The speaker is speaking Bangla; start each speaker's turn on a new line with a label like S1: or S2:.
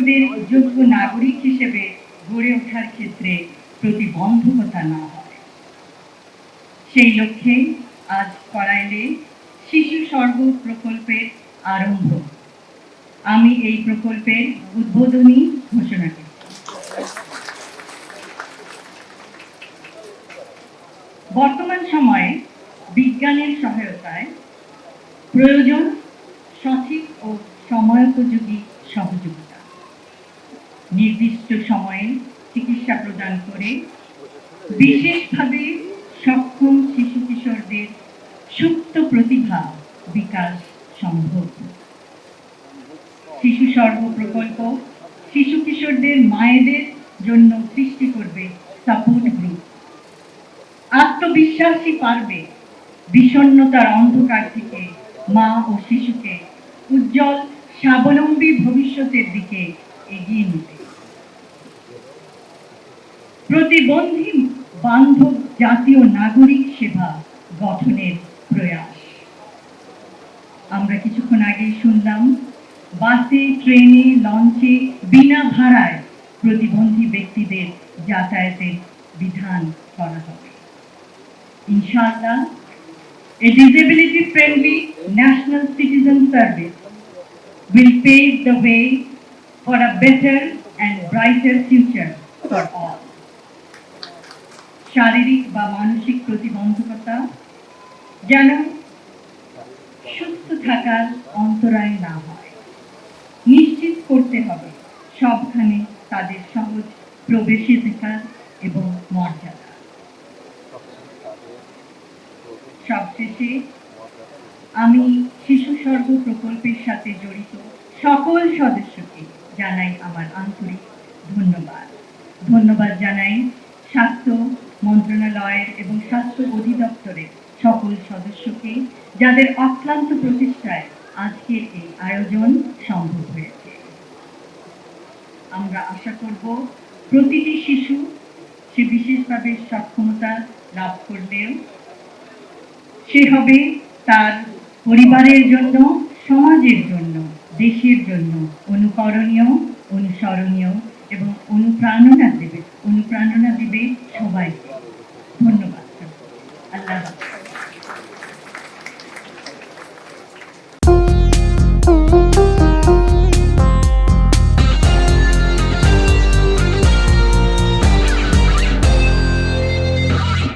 S1: শিশুদের যোগ্য নাগরিক হিসেবে গড়ে ওঠার ক্ষেত্রে প্রতিবন্ধকতা না হয়। সেই লক্ষ্যে আজ কড়াইলে শিশু স্বর্গ প্রকল্পের আরম্ভ। আমি এই প্রকল্পের উদ্বোধনী ঘোষণা করি। বর্তমান সময়ে বিজ্ঞানের সহায়তায় প্রয়োজন সঠিক ও সময়োপযোগী সহযোগিতা। নির্দিষ্ট সময়ে চিকিৎসা প্রদান করে বিশেষভাবে সক্ষম শিশু কিশোরদের সুপ্ত প্রতিভা বিকাশ সম্ভব। শিশু স্বর্গ প্রকল্প শিশু কিশোরদের মায়েদের জন্য সৃষ্টি করবে সাপোর্ট গ্রুপ। আত্মবিশ্বাসী পারবে বিষণ্ণতার অন্ধকার থেকে মা ও শিশুকে উজ্জ্বল স্বাবলম্বী ভবিষ্যতের দিকে এগিয়ে নিতে। প্রতিবন্ধী বান্ধব জাতীয় নাগরিক সেবা গঠনের প্রয়াস। আমরা কিছুক্ষণ আগে শুনলাম বাসে, ট্রেনে, লঞ্চে বিনা ভাড়ায় প্রতিবন্ধী ব্যক্তিদের যাতায়াতের বিধান করা হবে। ইনশাআল্লাহ, a disability-friendly national citizen service will pave the way for a better and brighter future for all. শারীরিক বা মানসিক প্রতিবন্ধকতা যেন সুস্থ থাকার অন্তরায় না হয়, নিশ্চিত করতে হবে সবখানে তাদের সহজ প্রবেশাধিকার এবং মর্যাদা। সবশেষে আমি শিশু স্বর্গ প্রকল্পের সাথে জড়িত সকল সদস্যকে জানাই আমার আন্তরিক ধন্যবাদ। ধন্যবাদ জানাই স্বাস্থ্য মন্ত্রণালয়ের এবং স্বাস্থ্য অধিদপ্তরের সকল সদস্যকে, যাদের অক্লান্ত প্রচেষ্টায় আজকের এই আয়োজন সম্ভব হয়েছে। আমরা আশা করব প্রতিটি শিশু সে বিশেষভাবে সক্ষমতা লাভ করলেও সে হবে তার পরিবারের জন্য, সমাজের জন্য, দেশের জন্য অনুকরণীয়, অনুসরণীয় এবং অনুপ্রেরণা দিবে সবাইকে। ধন্যবাদ। আল্লাহ হাফেজ।